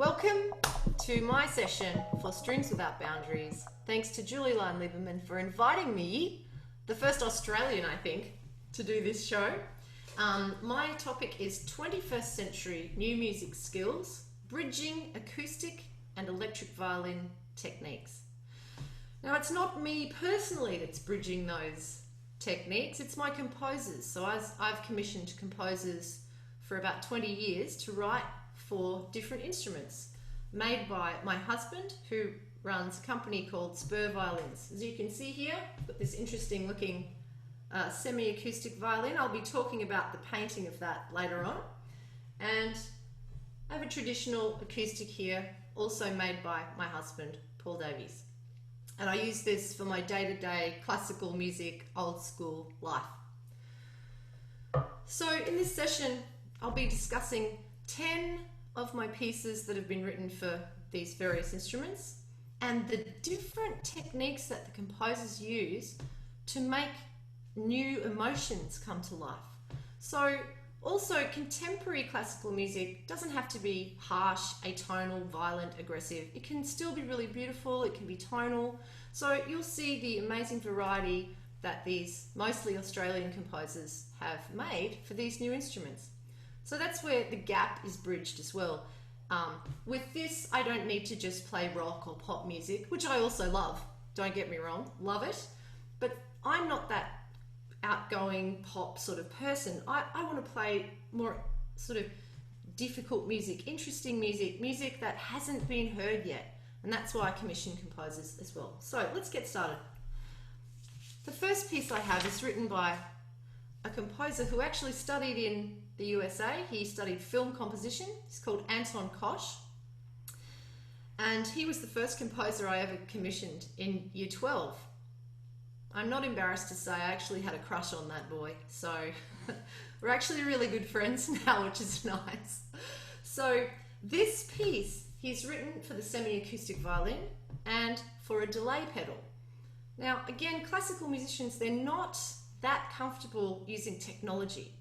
Welcome to my session for Strings Without Boundaries. Thanks to Julie Lieberman for inviting me, the first Australian, I think, to do this show. My topic is 21st century new music skills, bridging acoustic and electric violin techniques. Now, it's not me personally that's bridging those techniques, it's my composers. So I've commissioned composers for about 20 years to write for different instruments made by my husband, who runs a company called Spur Violins. As you can see here, I've got this interesting looking semi-acoustic violin. I'll be talking about the painting of that later on. And I have a traditional acoustic here, also made by my husband, Paul Davies. And I use this for my day-to-day classical music, old school life. So in this session, I'll be discussing 10 of my pieces that have been written for these various instruments and the different techniques that the composers use to make new emotions come to life. So also, contemporary classical music doesn't have to be harsh, atonal, violent, aggressive. It can still be really beautiful, it can be tonal. So you'll see the amazing variety that these mostly Australian composers have made for these new instruments. So that's where the gap is bridged as well. With this, I don't need to just play rock or pop music, which I also love, don't get me wrong, love it. But I'm not that outgoing pop sort of person. I want to play more sort of difficult music, interesting music, music that hasn't been heard yet. And that's why I commission composers as well. So let's get started. The first piece I have is written by a composer who actually studied in the USA. He studied film composition. He's called Anton Kosh. And he was the first composer I ever commissioned in year 12. I'm not embarrassed to say I actually had a crush on that boy. So we're actually really good friends now, which is nice. So this piece he's written for the semi-acoustic violin and for a delay pedal. Now, again, classical musicians, they're not that comfortable using technology.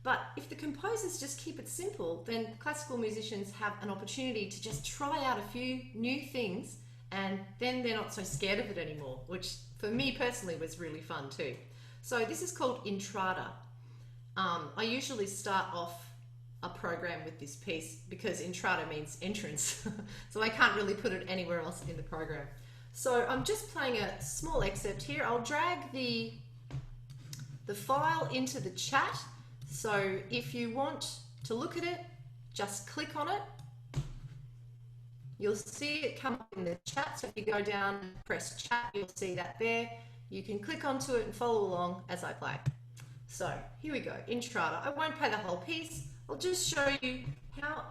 But if the composers just keep it simple, then classical musicians have an opportunity to just try out a few new things, and then they're not so scared of it anymore, which for me personally was really fun too. So this is called Entrada. I usually start off a program with this piece because Entrada means entrance. So I can't really put it anywhere else in the program. So I'm just playing a small excerpt here. I'll drag the file into the chat. So if you want to look at it, just click on it. You'll see it come up in the chat. So if you go down and press chat, you'll see that there. You can click onto it and follow along as I play. So here we go, Entrada. I won't play the whole piece. I'll just show you how,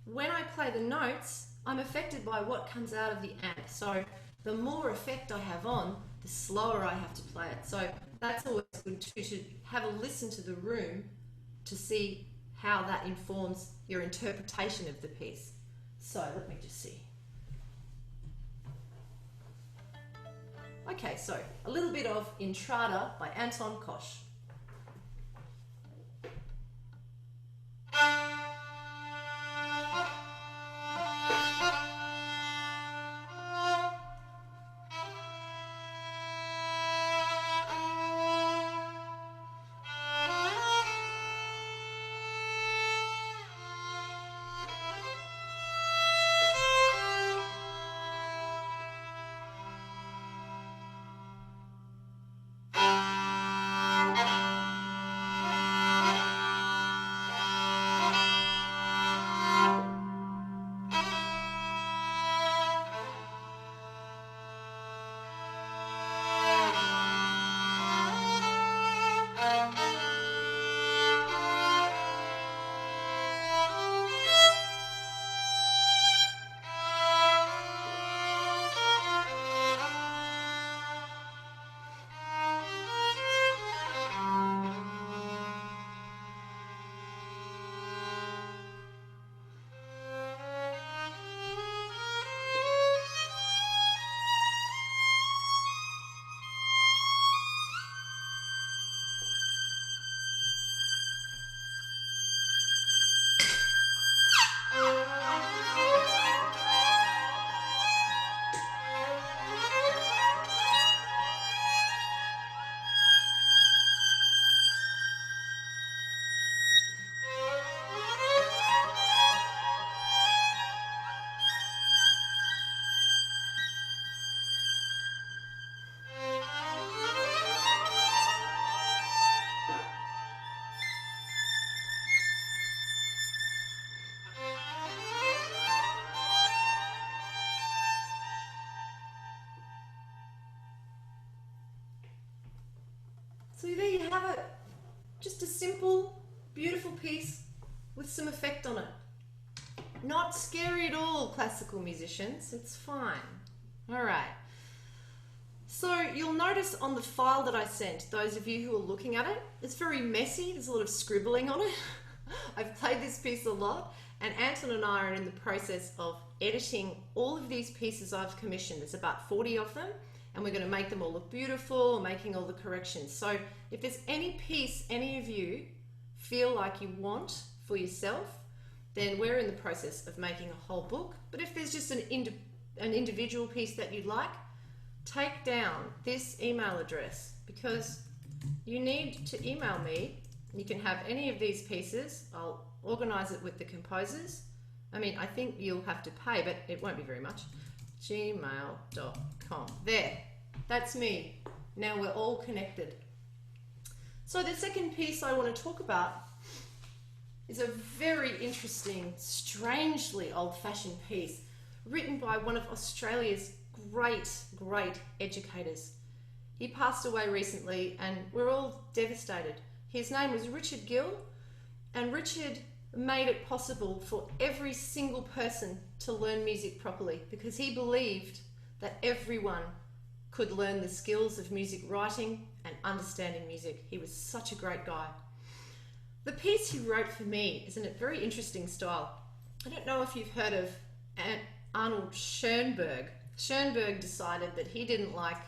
when I play the notes, I'm affected by what comes out of the amp. So the more effect I have on, the slower I have to play it. So that's always good too, to have a listen to the room to see how that informs your interpretation of the piece. So let me just see. Okay, so a little bit of Entrada by Anton Kosh. Just a simple, beautiful piece with some effect on it. Not scary at all, classical musicians. It's fine. All right. So you'll notice on the file that I sent, those of you who are looking at it, it's very messy. There's a lot of scribbling on it. I've played this piece a lot, and Anton and I are in the process of editing all of these pieces I've commissioned. There's about 40 of them, and we're going to make them all look beautiful, making all the corrections. So if there's any piece any of you feel like you want for yourself, then we're in the process of making a whole book. But if there's just an individual piece that you'd like, take down this email address, because you need to email me. You can have any of these pieces. I'll organize it with the composers. I mean, I think you'll have to pay, but it won't be very much. gmail.com. There, that's me. Now we're all connected. So the second piece I want to talk about is a very interesting, strangely old-fashioned piece written by one of Australia's great educators. He passed away recently and we're all devastated. His name was Richard Gill, and Richard made it possible for every single person to learn music properly, because he believed that everyone could learn the skills of music writing and understanding music. He was such a great guy. The piece he wrote for me is in a very interesting style. I don't know if you've heard of Arnold Schoenberg. Schoenberg decided that he didn't like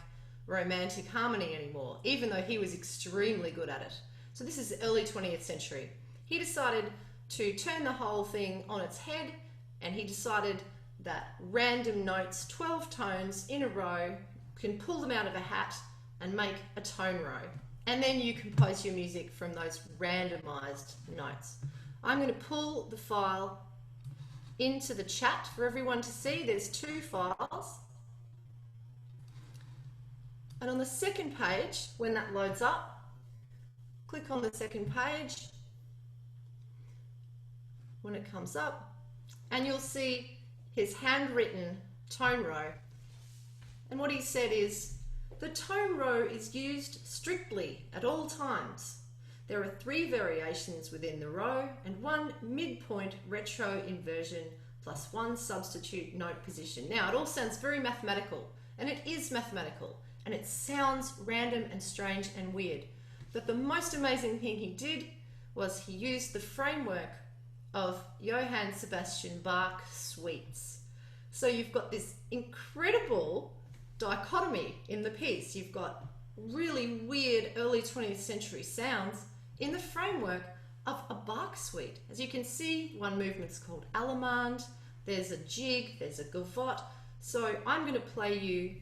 romantic harmony anymore, even though he was extremely good at it. So this is the early 20th century. He decided to turn the whole thing on its head, and he decided that random notes, 12 tones in a row, can pull them out of a hat and make a tone row. And then you compose your music from those randomized notes. I'm going to pull the file into the chat for everyone to see. There's 2 files. And on the second page, when that loads up, click on the second page when it comes up, and you'll see his handwritten tone row. And what he said is, the tone row is used strictly at all times. There are 3 variations within the row and 1 midpoint retro inversion plus 1 substitute note position. Now, it all sounds very mathematical, and it is mathematical, and it sounds random and strange and weird. But the most amazing thing he did was he used the framework of Johann Sebastian Bach suites. So you've got this incredible dichotomy in the piece. You've got really weird early 20th century sounds in the framework of a Bach suite. As you can see, one movement's called Allemande, there's a jig, there's a gavotte. So I'm going to play you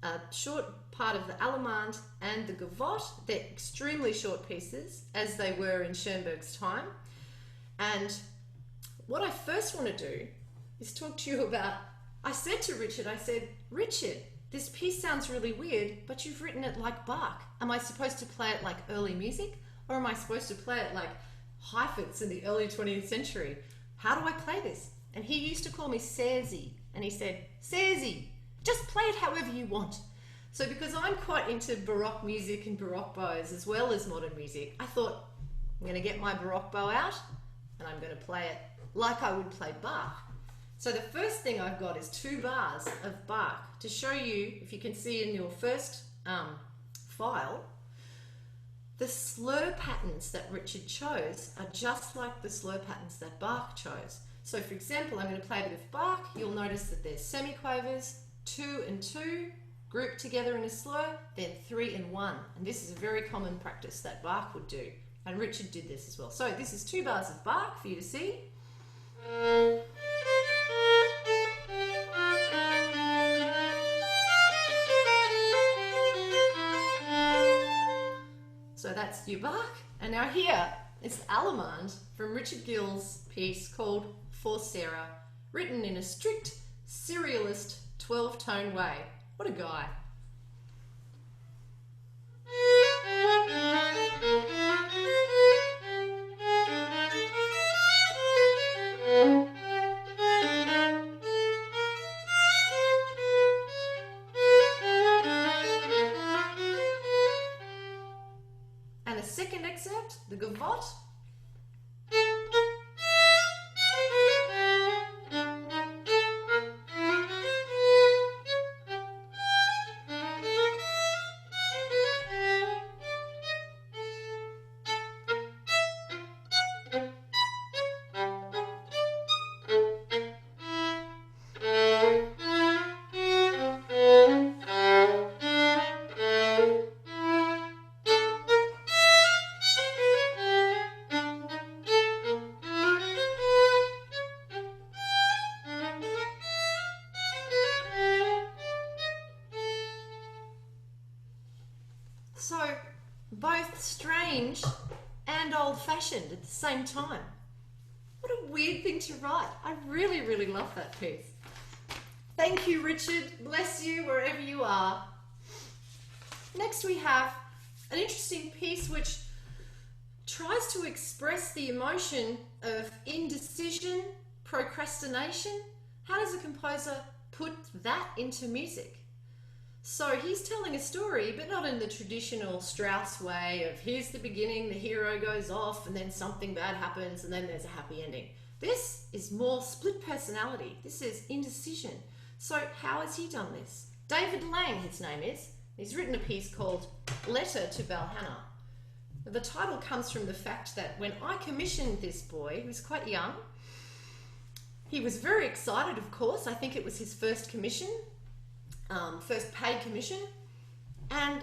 a short part of the Allemande and the gavotte. They're extremely short pieces, as they were in Schoenberg's time. And what I first want to do is talk to you about, I said to Richard, Richard, this piece sounds really weird, but you've written it like Bach. Am I supposed to play it like early music, or am I supposed to play it like Heifetz in the early 20th century? How do I play this? And he used to call me Serzi, and he said, Serzi, just play it however you want. So because I'm quite into Baroque music and Baroque bows as well as modern music, I thought, I'm going to get my Baroque bow out and I'm going to play it like I would play Bach. So the first thing I've got is 2 bars of Bach to show you, if you can see in your first file, the slur patterns that Richard chose are just like the slur patterns that Bach chose. So for example, I'm going to play a bit of Bach. You'll notice that there's semiquavers, 2 and 2, grouped together in a slur, then 3 and 1. And this is a very common practice that Bach would do. And Richard did this as well. So this is 2 bars of Bach for you to see. So that's your Bach. And now here is Allemande from Richard Gill's piece called For Sarah, written in a strict serialist 12-tone way. What a guy. And a second excerpt it, the gavotte. So, both strange and old-fashioned at the same time. What a weird thing to write. I really, really love that piece. Thank you, Richard. Bless you wherever you are. Next we have an interesting piece which tries to express the emotion of indecision, procrastination. How does a composer put that into music? So he's telling a story, but not in the traditional Strauss way of here's the beginning, the hero goes off, and then something bad happens, and then there's a happy ending. This is more split personality. This is indecision. So how has he done this? David Lang, his name is. He's written a piece called Letter to Valhalla. The title comes from the fact that when I commissioned this boy, he was quite young, he was very excited, of course. I think it was his first commission. First paid commission, and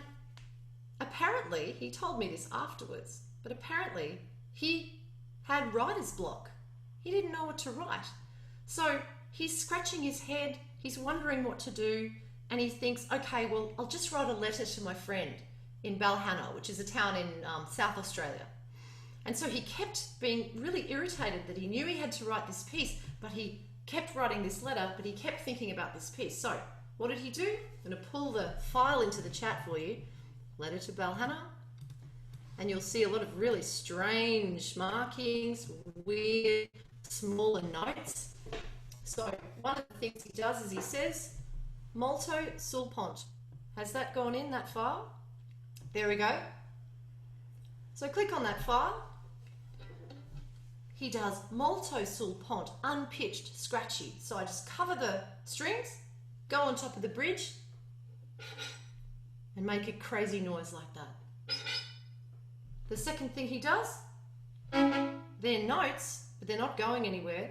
apparently, he told me this afterwards, but apparently he had writer's block. He didn't know what to write. So he's scratching his head, he's wondering what to do, and he thinks, okay, well, I'll just write a letter to my friend in Balhana, which is a town in South Australia. And so he kept being really irritated that he knew he had to write this piece, but he kept writing this letter, but he kept thinking about this piece. So what did he do? I'm going to pull the file into the chat for you. Letter to Balhana. And you'll see a lot of really strange markings, weird, smaller notes. So one of the things he does is he says, molto sul pont. Has that gone in, that file? There we go. So click on that file. He does molto sul pont, unpitched, scratchy. So I just cover the strings, go on top of the bridge, and make a crazy noise like that. The second thing he does, they're notes, but they're not going anywhere.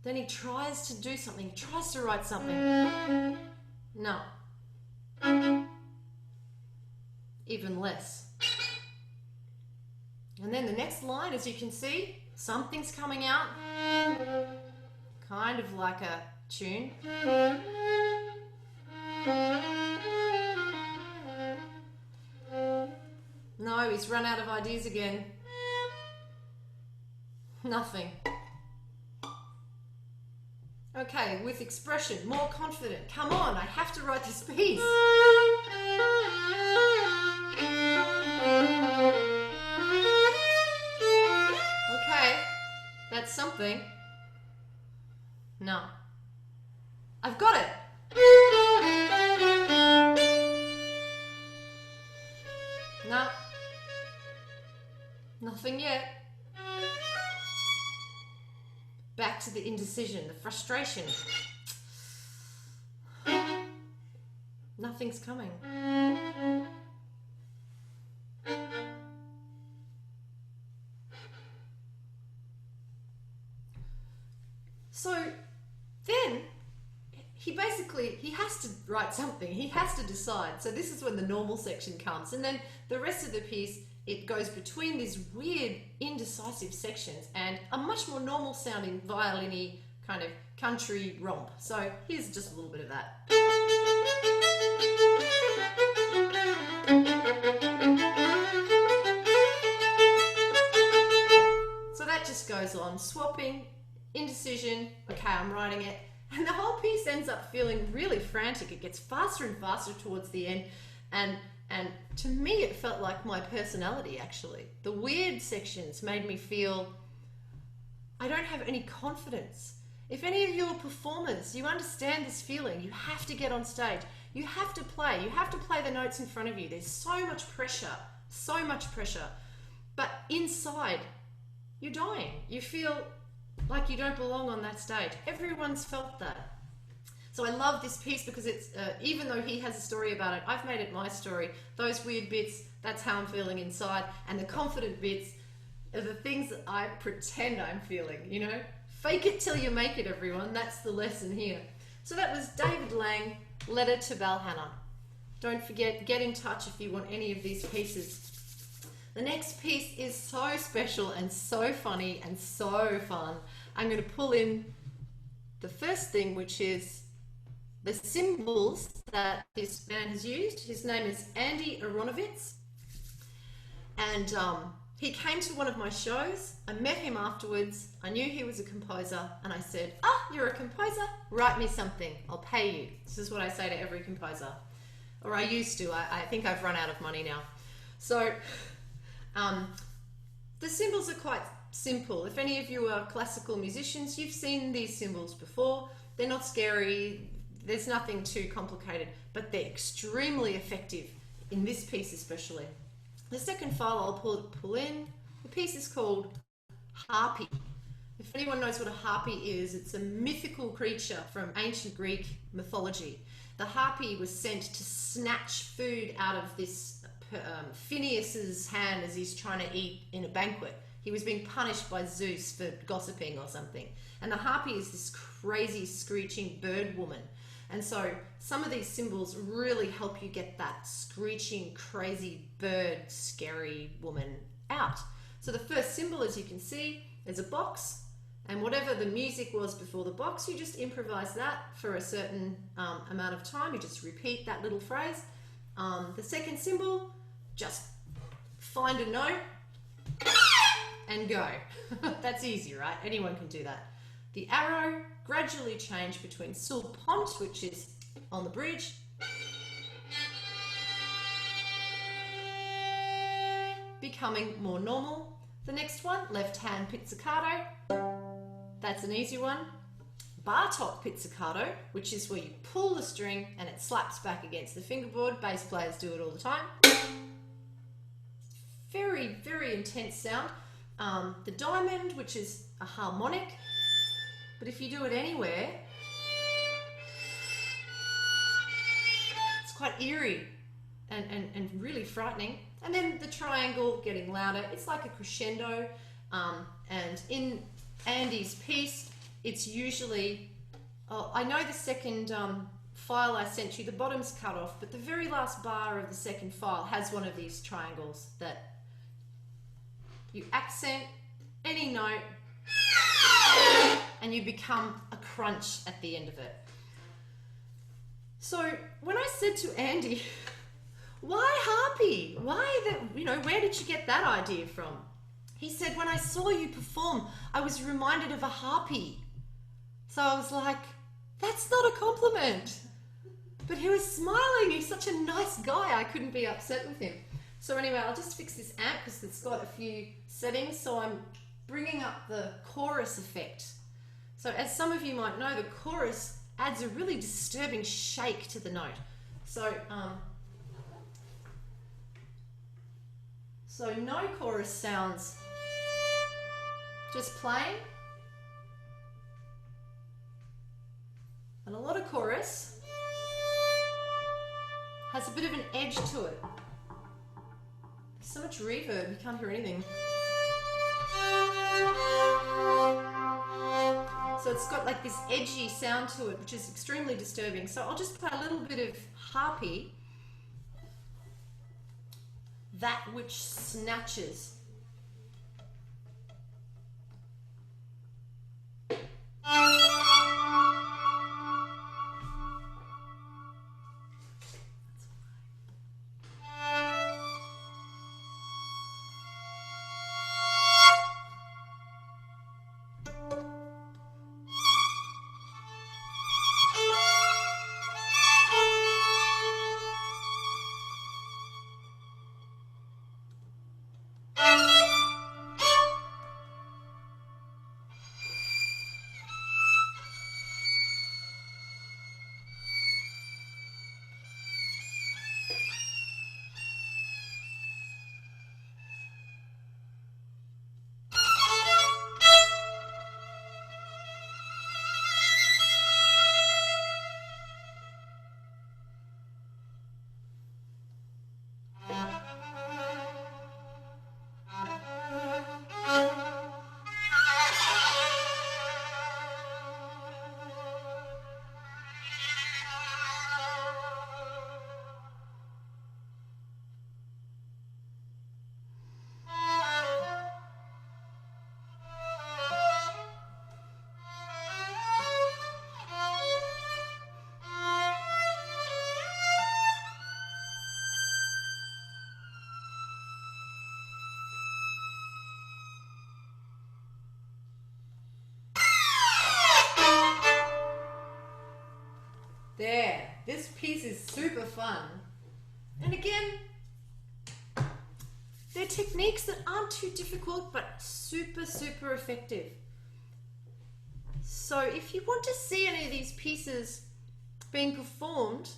Then he tries to do something, he tries to write something. No. Even less. And then the next line, as you can see, something's coming out, kind of like a tune. No, he's run out of ideas again. Nothing. Okay, with expression, more confident. Come on, I have to write this piece. Okay, that's something. No. I've got it. No. Nothing yet. Back to the indecision, the frustration. Nothing's coming. So then he has to write something. He has to decide. So this is when the normal section comes, and then the rest of the piece, it goes between these weird indecisive sections and a much more normal sounding violin-y kind of country romp. So here's just a little bit of that. So that just goes on, swapping, indecision, okay, I'm writing it, and the whole piece ends up feeling really frantic. It gets faster and faster towards the end, and to me it felt like my personality actually. The weird sections made me feel I don't have any confidence. If any of you are performers, you understand this feeling. You have to get on stage. You have to play. You have to play the notes in front of you. There's so much pressure, so much pressure. but inside, you're dying. You feel like you don't belong on that stage. Everyone's felt that. So I love this piece because it's, even though he has a story about it, I've made it my story. Those weird bits, that's how I'm feeling inside. And the confident bits are the things that I pretend I'm feeling, you know? Fake it till you make it, everyone. That's the lesson here. So that was David Lang, Letter to Valhalla. Don't forget, get in touch if you want any of these pieces. The next piece is so special and so funny and so fun. I'm going to pull in the first thing, which is the cymbals that this man has used. His name is Andy Aronovitz, and he came to one of my shows. I met him afterwards. I knew he was a composer, and I said, you're a composer? Write me something. I'll pay you. This is what I say to every composer. Or I used to. I think I've run out of money now. So the cymbals are quite simple. If any of you are classical musicians, you've seen these cymbals before. They're not scary. There's nothing too complicated, but they're extremely effective in this piece especially. The second file I'll pull in, the piece is called Harpy. If anyone knows what a harpy is, it's a mythical creature from ancient Greek mythology. The harpy was sent to snatch food out of this Phineas's hand as he's trying to eat in a banquet. He was being punished by Zeus for gossiping or something. And the harpy is this crazy screeching bird woman. And so some of these cymbals really help you get that screeching, crazy bird, scary woman out. So the first cymbal, as you can see, is a box, and whatever the music was before the box, you just improvise that for a certain amount of time. You just repeat that little phrase. The second cymbal, just find a note and go. That's easy, right? Anyone can do that. The arrow, gradually change between sul pont, which is on the bridge, becoming more normal. The next one, left hand pizzicato, that's an easy one. Bartok pizzicato, which is where you pull the string and it slaps back against the fingerboard. Bass players do it all the time. Very, very intense sound. The diamond, which is a harmonic, but if you do it anywhere, it's quite eerie and really frightening. And then the triangle getting louder. It's like a crescendo. And in Andy's piece, it's usually, I know the second file I sent you, the bottom's cut off, but the very last bar of the second file has one of these triangles that you accent any note and you become a crunch at the end of it. So when I said to Andy, why harpy? Where did you get that idea from? He said, when I saw you perform, I was reminded of a harpy. So I was like, that's not a compliment. But he was smiling. He's such a nice guy. I couldn't be upset with him. So anyway, I'll just fix this amp because it's got a few settings. So I'm bringing up the chorus effect. So as some of you might know, the chorus adds a really disturbing shake to the note. So no chorus sounds just plain, and a lot of chorus has a bit of an edge to it. There's so much reverb, you can't hear anything. So it's got like this edgy sound to it, which is extremely disturbing. So I'll just play a little bit of harpy, that which snatches. piece is super fun. And again, they're techniques that aren't too difficult, but super, super effective. So if you want to see any of these pieces being performed,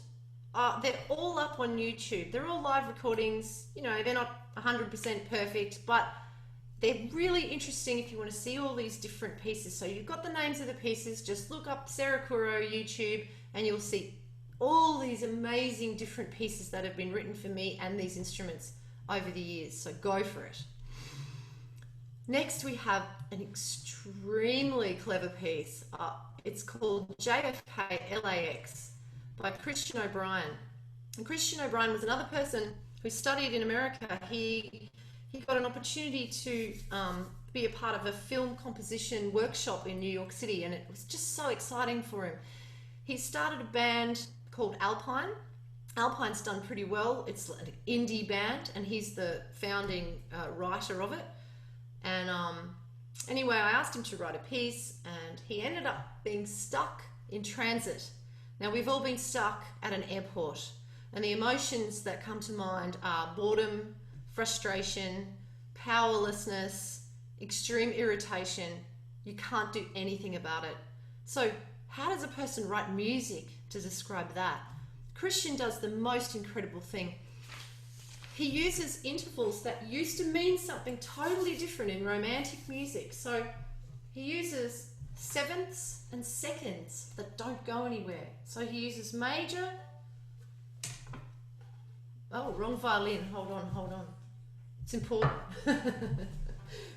they're all up on YouTube. They're all live recordings. You know, they're not 100% perfect, but they're really interesting if you want to see all these different pieces. So you've got the names of the pieces. Just look up Sarah Curro YouTube and you'll see all these amazing different pieces that have been written for me and these instruments over the years. So go for it. Next we have an extremely clever piece. It's called JFK LAX by Christian O'Brien. And Christian O'Brien was another person who studied in America. He got an opportunity to be a part of a film composition workshop in New York City, and it was just so exciting for him. He started a band called Alpine. Alpine's done pretty well. It's an indie band, and he's the founding writer of it. And anyway, I asked him to write a piece, and he ended up being stuck in transit. Now, we've all been stuck at an airport, and the emotions that come to mind are boredom, frustration, powerlessness, extreme irritation. You can't do anything about it. So how does a person write music to describe that? Christian does the most incredible thing. He uses intervals that used to mean something totally different in romantic music. So he uses sevenths and seconds that don't go anywhere. So he uses major. Oh, wrong violin. Hold on. It's important.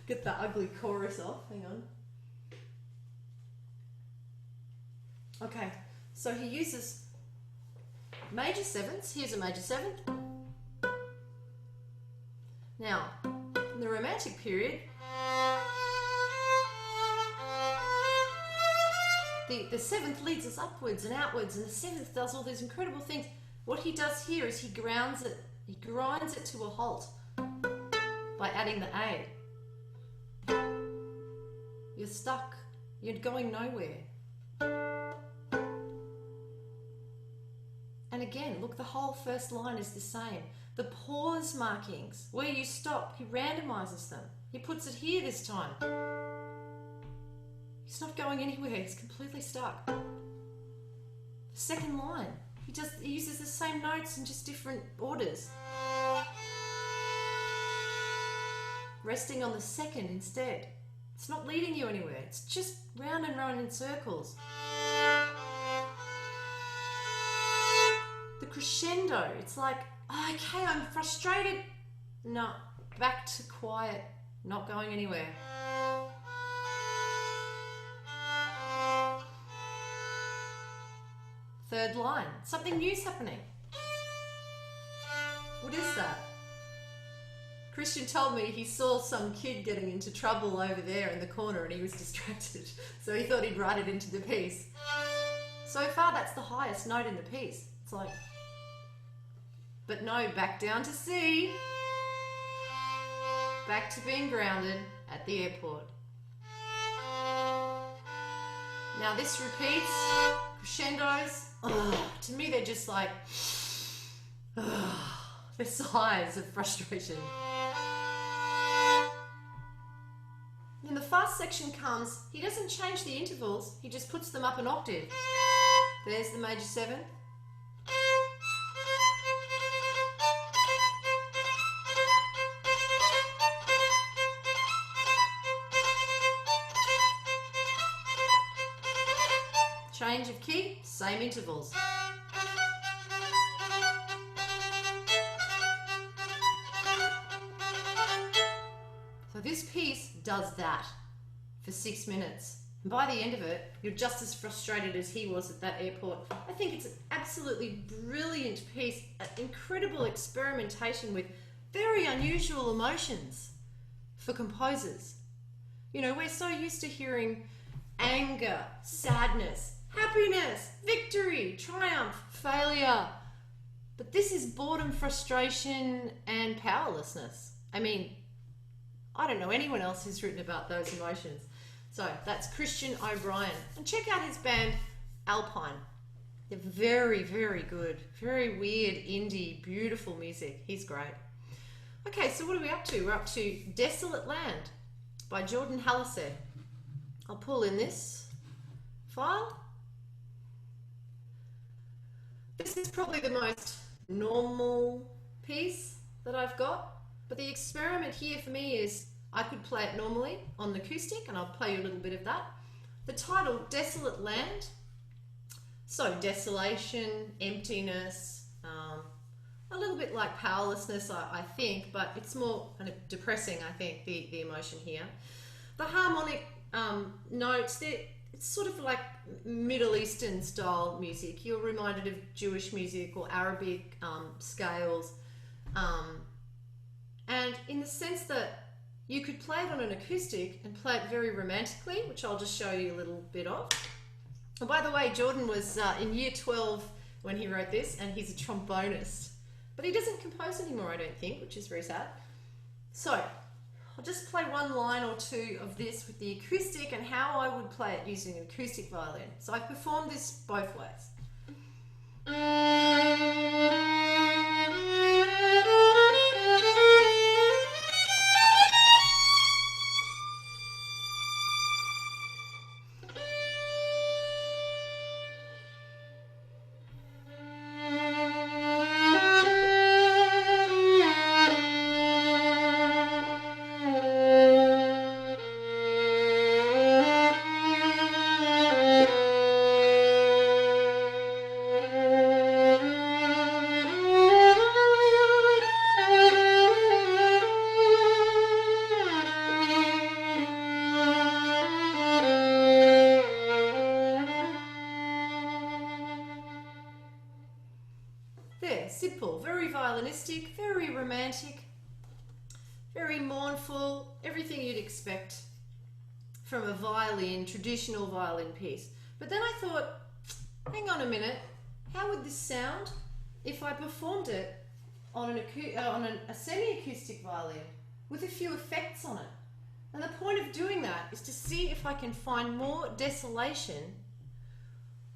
Get the ugly chorus off. Hang on. Okay, so he uses major sevenths. Here's a major seventh. Now, in the Romantic period, the seventh leads us upwards and outwards, and the seventh does all these incredible things. What he does here is he grounds it, he grinds it to a halt by adding the A. You're stuck. You're going nowhere. And again, look, the whole first line is the same. The pause markings, where you stop, he randomizes them. He puts it here this time. He's not going anywhere, he's completely stuck. The second line, he uses the same notes in just different orders. Resting on the second instead. It's not leading you anywhere, it's just round and round in circles. The crescendo, it's like, okay, I'm frustrated. No, back to quiet, not going anywhere. Third line, something new's happening. What is that? Christian told me he saw some kid getting into trouble over there in the corner and he was distracted. So he thought he'd write it into the piece. So far, that's the highest note in the piece. It's like, but no, back down to C. Back to being grounded at the airport. Now this repeats, crescendos. To me, they're just like, they're sighs of frustration. When the fast section comes, he doesn't change the intervals, he just puts them up an octave. There's the major seventh. Change of key, same intervals. So this piece does that for 6 minutes. And by the end of it, you're just as frustrated as he was at that airport. I think it's an absolutely brilliant piece, an incredible experimentation with very unusual emotions for composers. You know, we're so used to hearing anger, sadness, happiness, victory, triumph, failure. But this is boredom, frustration, and powerlessness. I mean, I don't know anyone else who's written about those emotions. So that's Christian O'Brien. And check out his band, Alpine. They're very, very good. Very weird, indie, beautiful music. He's great. Okay, so what are we up to? We're up to Desolate Land by Jordan Hallisey. I'll pull in this file. This is probably the most normal piece that I've got, but the experiment here for me is I could play it normally on the acoustic, and I'll play you a little bit of that. The title, Desolate Land. So desolation, emptiness, a little bit like powerlessness, I think, but it's more kind of depressing, I think, the emotion here. The harmonic notes, it's sort of like Middle Eastern style music. You're reminded of Jewish music or Arabic scales. And in the sense that you could play it on an acoustic and play it very romantically, which I'll just show you a little bit of. And by the way, Jordan was in year 12 when he wrote this, and he's a trombonist. But he doesn't compose anymore, I don't think, which is very sad. So, I'll just play one line or two of this with the acoustic and how I would play it using an acoustic violin. So I performed this both ways. There, simple, very violinistic, very romantic, very mournful, everything you'd expect from a violin, traditional violin piece. But then I thought, hang on a minute, how would this sound if I performed it on a semi-acoustic violin with a few effects on it? And the point of doing that is to see if I can find more desolation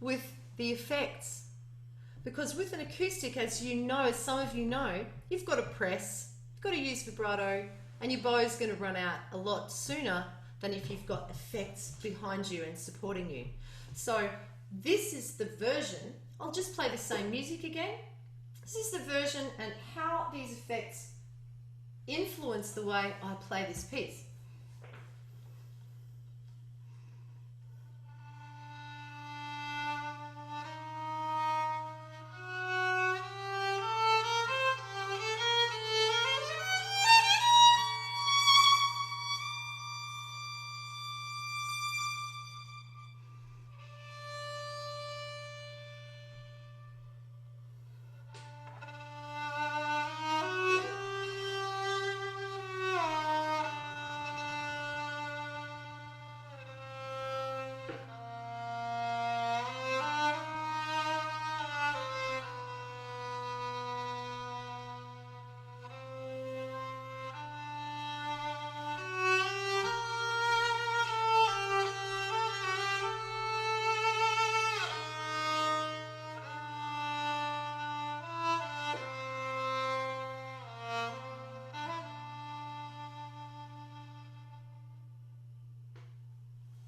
with the effects. Because with an acoustic, as you know, as some of you know, you've got to press, you've got to use vibrato, and your bow's going to run out a lot sooner than if you've got effects behind you and supporting you. So this is the version. I'll just play the same music again. This is the version and how these effects influence the way I play this piece.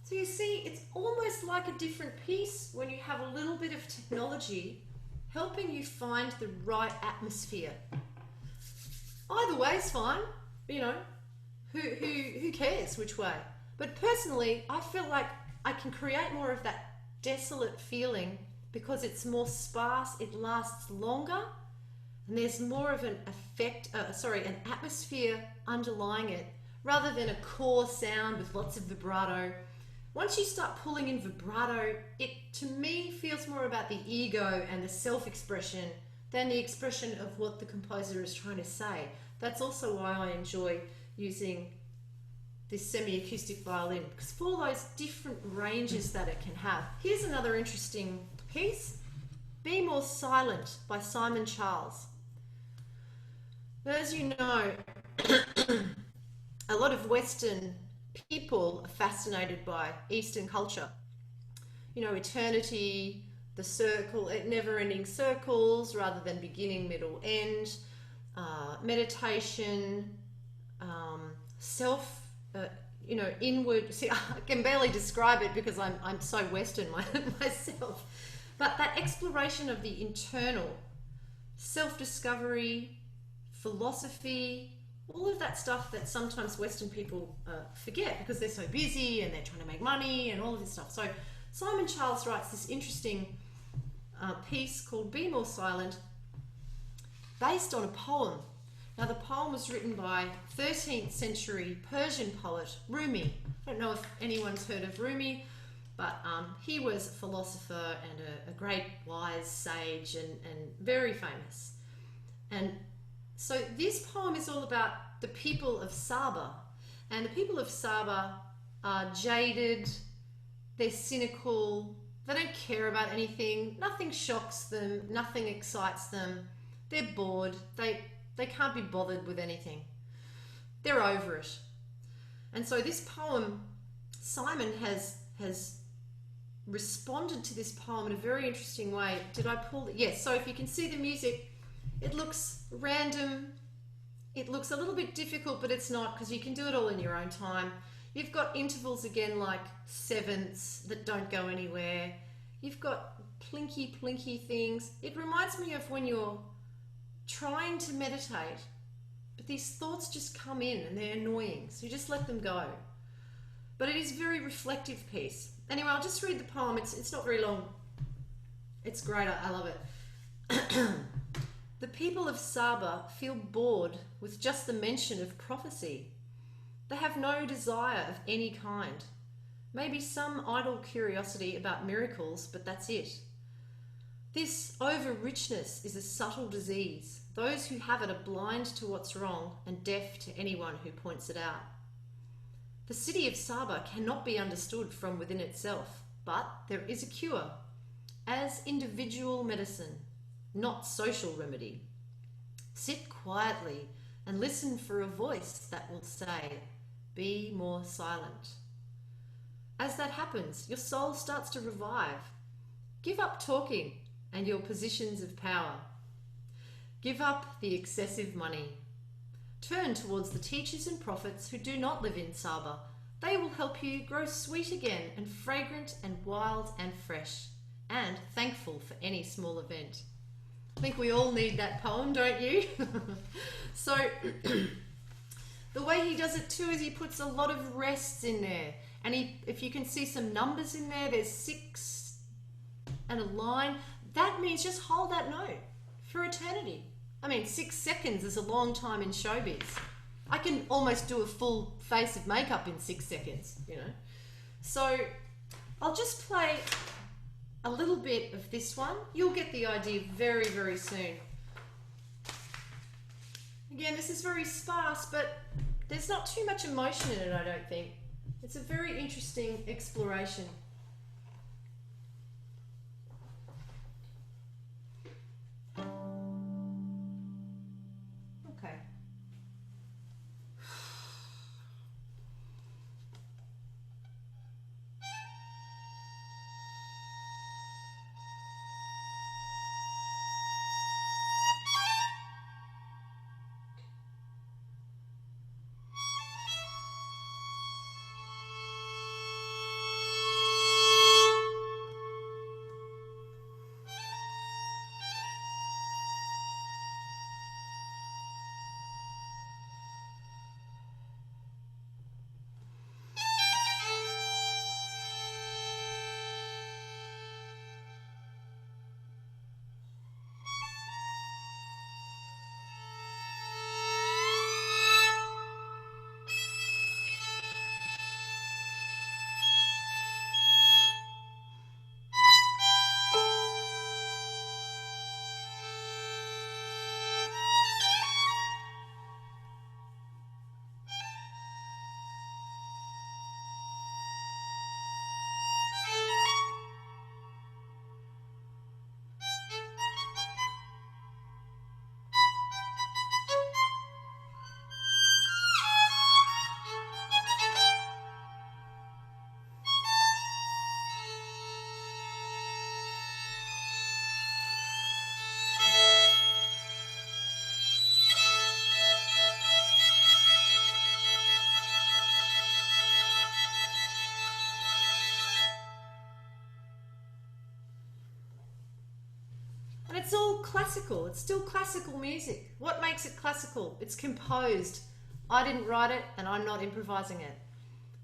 So you see, it's almost like a different piece when you have a little bit of technology helping you find the right atmosphere. Either way is fine, you know, who cares which way? But personally, I feel like I can create more of that desolate feeling because it's more sparse, it lasts longer, and there's more of an an atmosphere underlying it, rather than a core sound with lots of vibrato. Once you start pulling in vibrato, it to me feels more about the ego and the self-expression than the expression of what the composer is trying to say. That's also why I enjoy using this semi-acoustic violin, because for all those different ranges that it can have. Here's another interesting piece, Be More Silent by Simon Charles. As you know, a lot of Western people are fascinated by Eastern culture. You know, eternity, the circle, never-ending circles rather than beginning, middle, end, meditation, self, inward. See, I can barely describe it because I'm so Western myself. But that exploration of the internal, self-discovery, philosophy, all of that stuff that sometimes Western people forget because they're so busy and they're trying to make money and all of this stuff. So Simon Charles writes this interesting piece called Be More Silent, based on a poem. Now the poem was written by 13th century Persian poet Rumi. I don't know if anyone's heard of Rumi, but he was a philosopher and a great wise sage and very famous. And so this poem is all about the people of Saba. And the people of Saba are jaded, they're cynical, they don't care about anything, nothing shocks them, nothing excites them, they're bored, they can't be bothered with anything. They're over it. And so this poem, Simon has responded to this poem in a very interesting way. Did I pull it? Yes, so if you can see the music, it looks random, it looks a little bit difficult, but it's not, because you can do it all in your own time. You've got intervals again like sevenths that don't go anywhere. You've got plinky things. It reminds me of when you're trying to meditate, but these thoughts just come in and they're annoying, so you just let them go. But it is a very reflective piece. Anyway, I'll just read the poem. It's not very long. It's great. I love it. The people of Saba feel bored with just the mention of prophecy. They have no desire of any kind. Maybe some idle curiosity about miracles, but that's it. This over-richness is a subtle disease. Those who have it are blind to what's wrong and deaf to anyone who points it out. The city of Saba cannot be understood from within itself, but there is a cure, as individual medicine, not social remedy. Sit quietly and listen for a voice that will say, be more silent. As that happens, your soul starts to revive. Give up talking and your positions of power. Give up the excessive money. Turn towards the teachers and prophets who do not live in Saba. They will help you grow sweet again and fragrant and wild and fresh, and thankful for any small event. I think we all need that poem, don't you? So the way he does it too is he puts a lot of rests in there. And if you can see some numbers in there, there's 6 and a line. That means just hold that note for eternity. I mean, 6 seconds is a long time in showbiz. I can almost do a full face of makeup in 6 seconds, you know. So I'll just play a little bit of this one. You'll get the idea very, very soon. Again, this is very sparse, but there's not too much emotion in it, I don't think. It's a very interesting exploration. Okay. it's all classical. It's still classical music. What makes it classical? It's composed. I didn't write it and I'm not improvising it.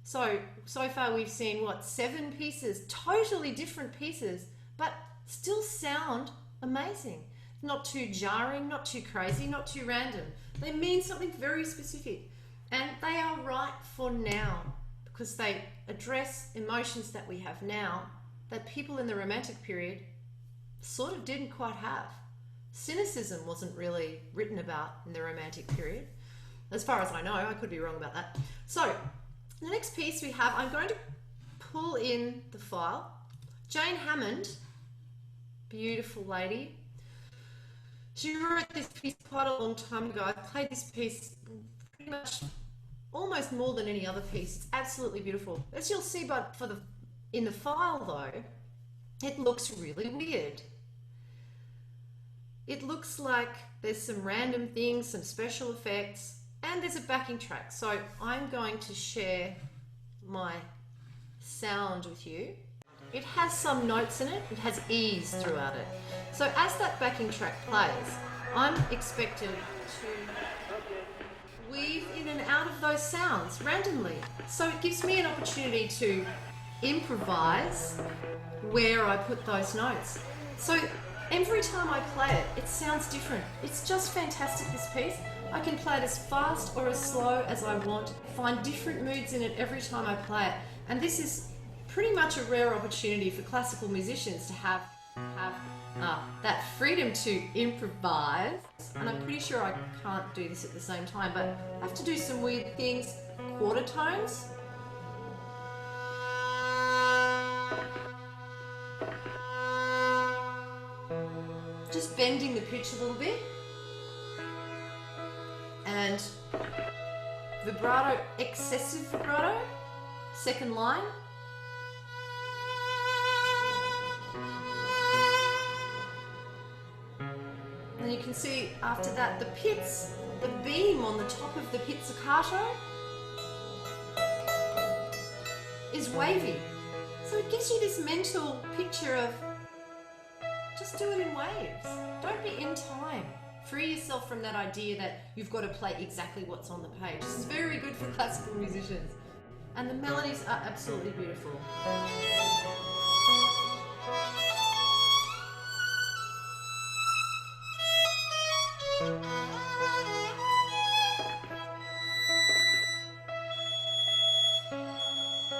So far we've seen, what, 7 pieces, totally different pieces, but still sound amazing. Not too jarring, not too crazy, not too random. They mean something very specific. And they are right for now because they address emotions that we have now that people in the Romantic period sort of didn't quite have. Cynicism wasn't really written about in the Romantic period. As far as I know, I could be wrong about that. So, the next piece we have, I'm going to pull in the file. Jane Hammond, beautiful lady. She wrote this piece quite a long time ago. I've played this piece pretty much almost more than any other piece. It's absolutely beautiful. As you'll see, but in the file though, it looks really weird. It looks like there's some random things, some special effects, and there's a backing track. So I'm going to share my sound with you. It has some notes in it. It has E's throughout it. So as that backing track plays, I'm expected to weave in and out of those sounds randomly. So it gives me an opportunity to improvise where I put those notes. So every time I play it, it sounds different. It's just fantastic, this piece. I can play it as fast or as slow as I want, find different moods in it every time I play it. And this is pretty much a rare opportunity for classical musicians to have that freedom to improvise. And I'm pretty sure I can't do this at the same time, but I have to do some weird things. Quarter tones. Just bending the pitch a little bit. And vibrato, excessive vibrato, second line. And you can see after that the pizz, the beam on the top of the pizzicato is wavy. So it gives you this mental picture of just do it in waves. Don't be in time. Free yourself from that idea that you've got to play exactly what's on the page. This is very good for classical musicians. And the melodies are absolutely beautiful.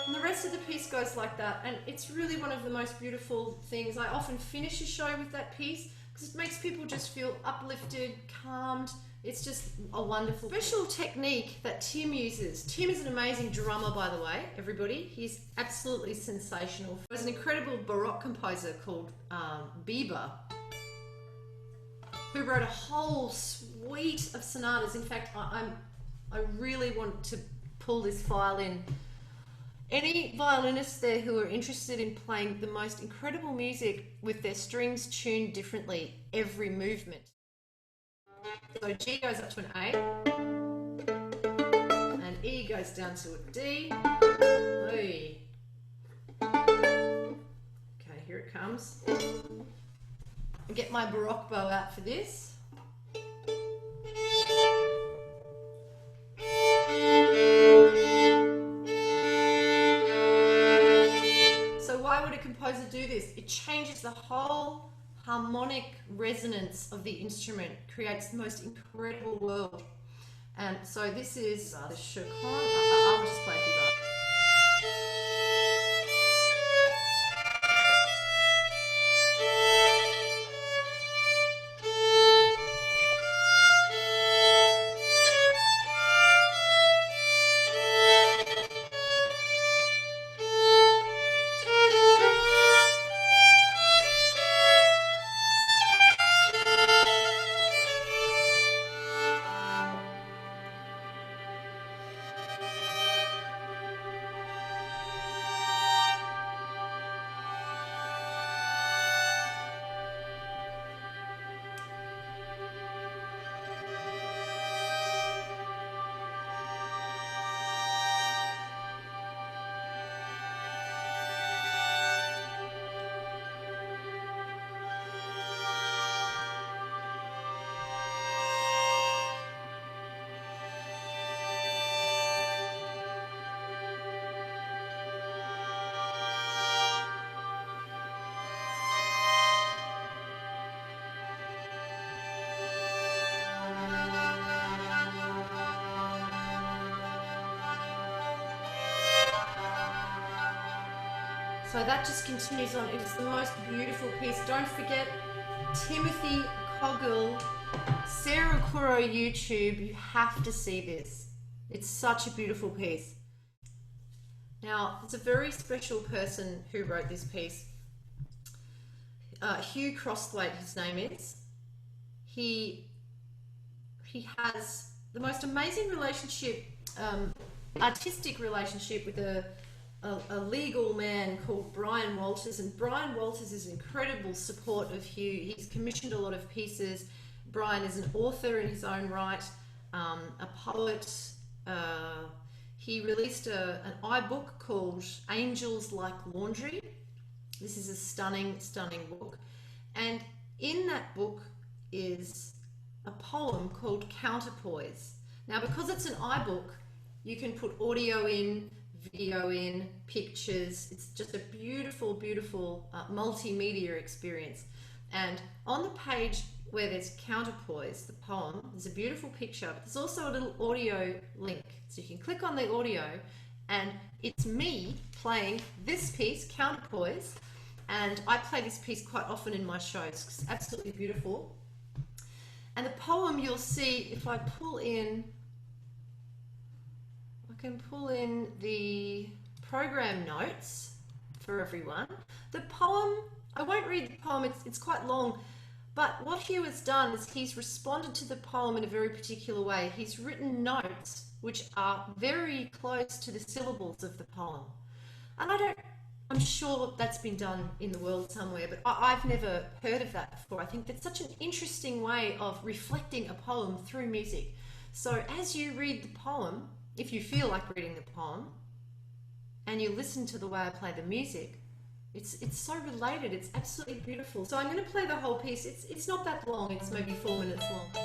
And the rest of the piece goes like that, and it's really one of the most beautiful things. I often finish a show with that piece because it makes people just feel uplifted, calmed. It's just a wonderful special technique that Tim uses. Tim is an amazing drummer, by the way, everybody. He's absolutely sensational. There's an incredible Baroque composer called Bieber, who wrote a whole suite of sonatas. In fact, I really want to pull this file in. Any violinists there who are interested in playing the most incredible music with their strings tuned differently every movement. So G goes up to an A, and E goes down to a D. E. Okay, here it comes. I get my Baroque bow out for this. So why would a composer do this? It changes the whole harmonic resonance of the instrument, creates the most incredible world. And so this is the Chacon. I'll just play for you guys. So that just continues on. It's the most beautiful piece. Don't forget Timothy Coggill, Sarah Curro YouTube. You have to see this. It's such a beautiful piece. Now, it's a very special person who wrote this piece. Hugh Crosthwaite, his name is. He has the most amazing relationship, artistic relationship with a legal man called Brian Walters, and Brian Walters is an incredible support of Hugh. He's commissioned a lot of pieces. Brian is an author in his own right, a poet. He released an iBook called Angels Like Laundry. This is a stunning, stunning book. And in that book is a poem called Counterpoise. Now, because it's an iBook, you can put audio in, video in, pictures. It's just a beautiful, beautiful multimedia experience. And on the page where there's Counterpoise, the poem, there's a beautiful picture, but there's also a little audio link. So you can click on the audio and it's me playing this piece, Counterpoise, and I play this piece quite often in my shows because it's absolutely beautiful. And the poem, you'll see if I pull in, I can pull in the program notes for everyone. The poem, I won't read the poem, it's quite long, but what Hugh has done is he's responded to the poem in a very particular way. He's written notes which are very close to the syllables of the poem. And I'm sure that's been done in the world somewhere, but I've never heard of that before. I think that's such an interesting way of reflecting a poem through music. So as you read the poem, if you feel like reading the poem, and you listen to the way I play the music, it's so related. It's absolutely beautiful. So I'm going to play the whole piece. It's not that long. It's maybe 4 minutes long.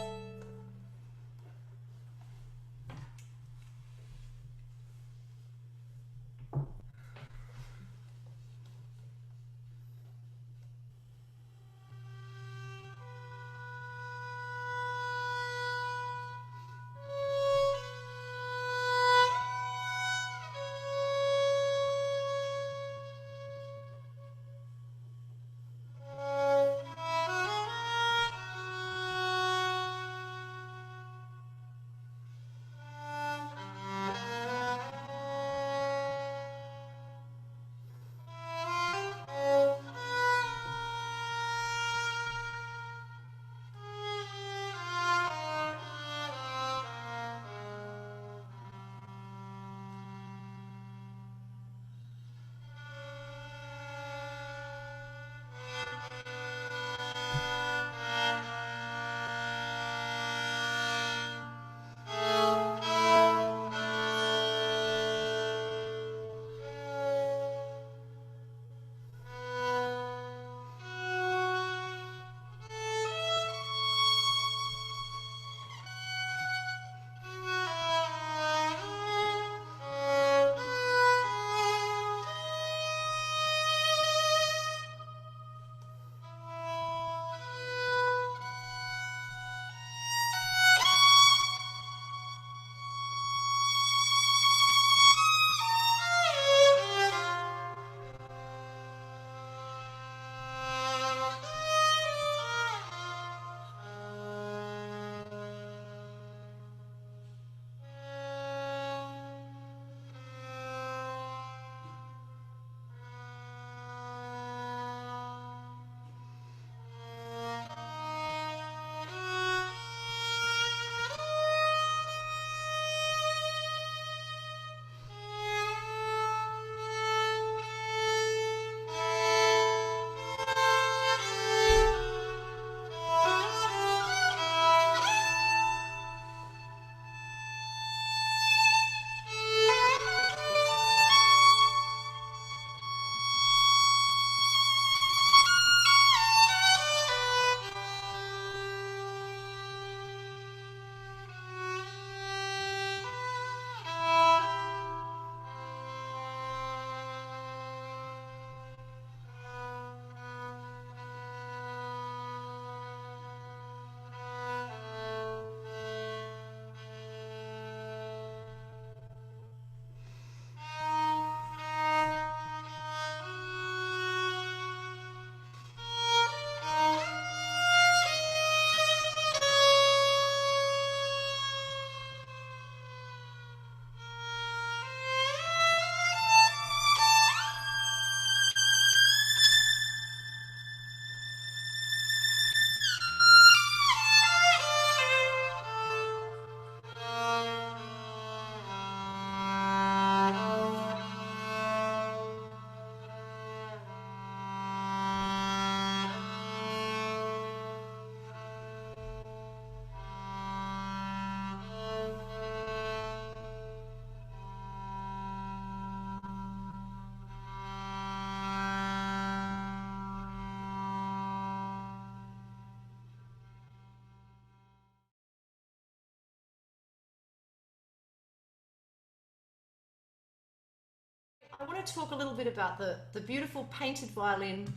I want to talk a little bit about the beautiful painted violin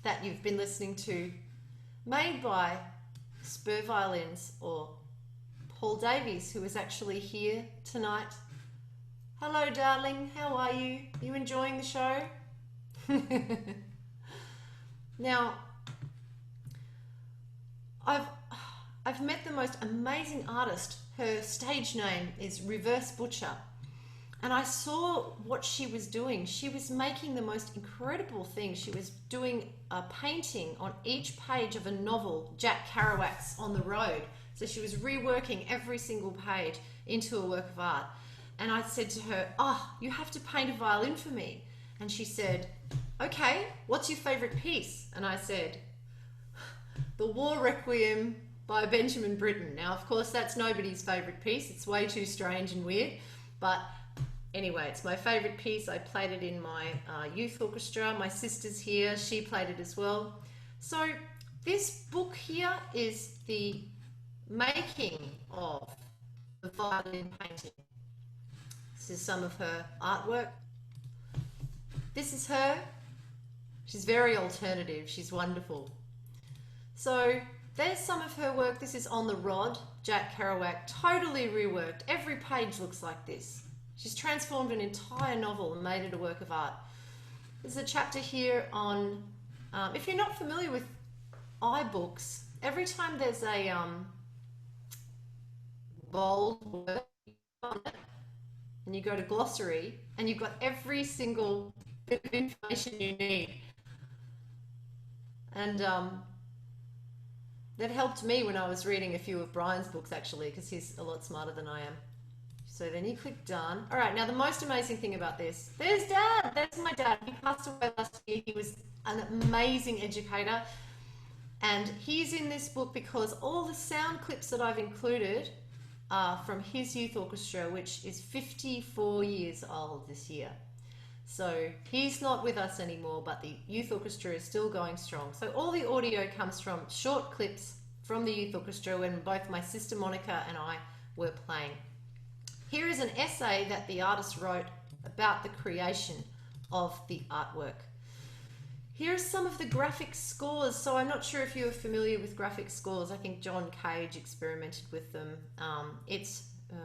that you've been listening to, made by Spur Violins, or Paul Davies, who is actually here tonight. Hello, darling. How are you? You enjoying the show? Now, I've met the most amazing artist. Her stage name is Reverse Butcher. And I saw what she was doing. She was making the most incredible thing. She was doing a painting on each page of a novel, Jack Kerouac's On the Road. So she was reworking every single page into a work of art. And I said to her, oh, you have to paint a violin for me. And she said, okay, what's your favorite piece? And I said, The War Requiem by Benjamin Britten. Now, of course, that's nobody's favorite piece. It's way too strange and weird. But anyway, it's my favorite piece. I played it in my youth orchestra. My sister's here. She played it as well. So this book here is the making of the violin painting. This is some of her artwork. This is her. She's very alternative. She's wonderful. So there's some of her work. This is On the Rod, Jack Kerouac, totally reworked. Every page looks like this. She's transformed an entire novel and made it a work of art. There's a chapter here on, if you're not familiar with iBooks, every time there's a bold word on it, and you go to glossary, and you've got every single bit of information you need. And that helped me when I was reading a few of Brian's books, actually, because he's a lot smarter than I am. So then you click done. All right, now the most amazing thing about this, there's Dad. That's my dad. He passed away last year. He was an amazing educator. And he's in this book because all the sound clips that I've included are from his youth orchestra, which is 54 years old this year. So he's not with us anymore, but the youth orchestra is still going strong. So all the audio comes from short clips from the youth orchestra when both my sister Monica and I were playing. Here is an essay that the artist wrote about the creation of the artwork. Here are some of the graphic scores. So I'm not sure if you're familiar with graphic scores. I think John Cage experimented with them.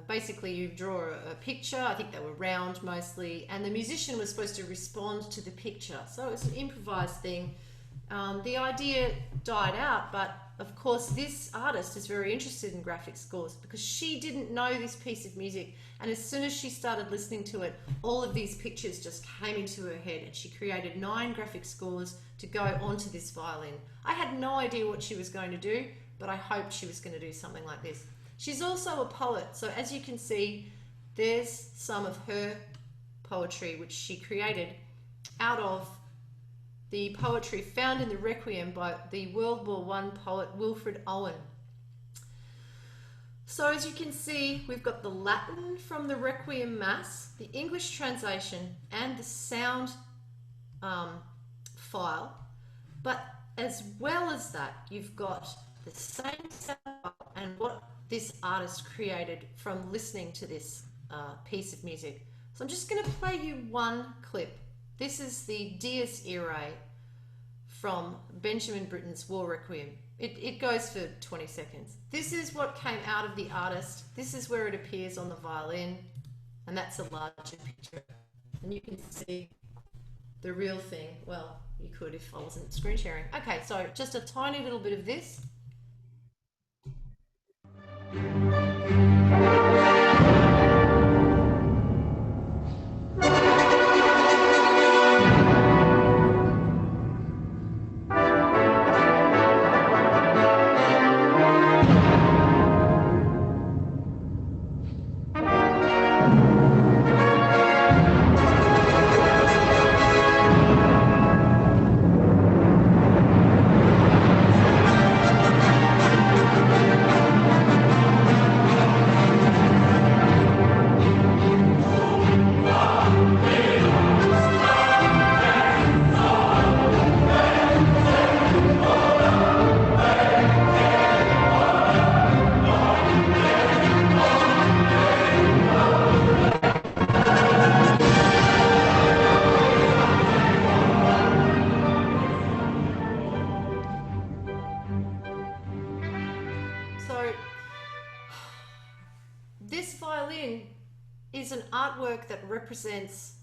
Basically you draw a picture. I think they were round mostly, and the musician was supposed to respond to the picture. So it's an improvised thing. The idea died out, but of course this artist is very interested in graphic scores because she didn't know this piece of music, and as soon as she started listening to it, all of these pictures just came into her head, and she created 9 graphic scores to go onto this violin. I had no idea what she was going to do, but I hoped she was going to do something like this. She's also a poet, so as you can see, there's some of her poetry which she created out of the poetry found in the Requiem by the World War I poet Wilfred Owen. So as you can see, we've got the Latin from the Requiem Mass, the English translation, and the sound file. But as well as that, you've got the same sound file and what this artist created from listening to this piece of music. So I'm just going to play you one clip. This is the Dies Irae from Benjamin Britten's War Requiem. It goes for 20 seconds. This is what came out of the artist. This is where it appears on the violin, and that's a larger picture. And you can see the real thing. Well, you could if I wasn't screen sharing. Okay, so just a tiny little bit of this. represents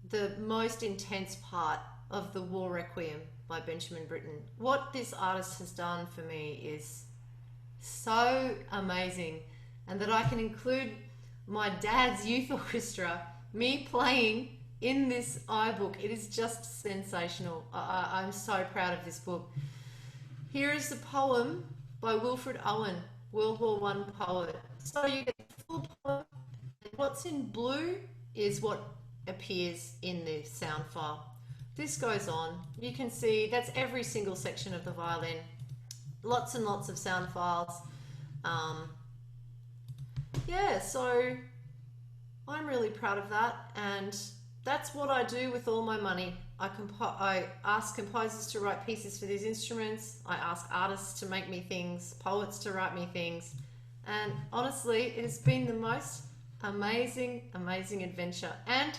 the most intense part of the War Requiem by Benjamin Britten. What this artist has done for me is so amazing, and that I can include my dad's youth orchestra, me playing in this iBook. It is just sensational. I'm so proud of this book. Here is the poem by Wilfred Owen, World War I poet. So you get the full poem, and what's in blue is what appears in the sound file. This goes on. You can see that's every single section of the violin. Lots and lots of sound files. Yeah, so I'm really proud of that, and that's what I do with all my money. I ask composers to write pieces for these instruments. I ask artists to make me things, poets to write me things, and honestly, it has been the most amazing adventure, and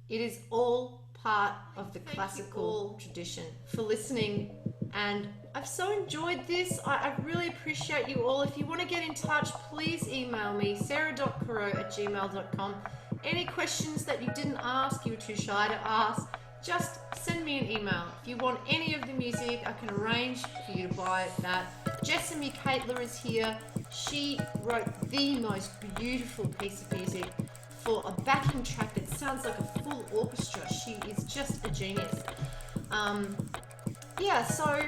it is all part of the classical tradition. For listening, and I've so enjoyed this. I really appreciate you all. If you want to get in touch, please email me, sarah.curro@gmail.com. Any questions that you didn't ask, you were too shy to ask, just send me an email. If you want any of the music, I can arrange for you to buy that. Jessamy Caitler is here. She wrote the most beautiful piece of music for a backing track that sounds like a full orchestra. She is just a genius. Yeah, so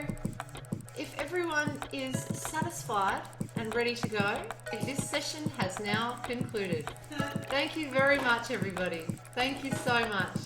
if everyone is satisfied and ready to go, this session has now concluded. Thank you very much, everybody. Thank you so much.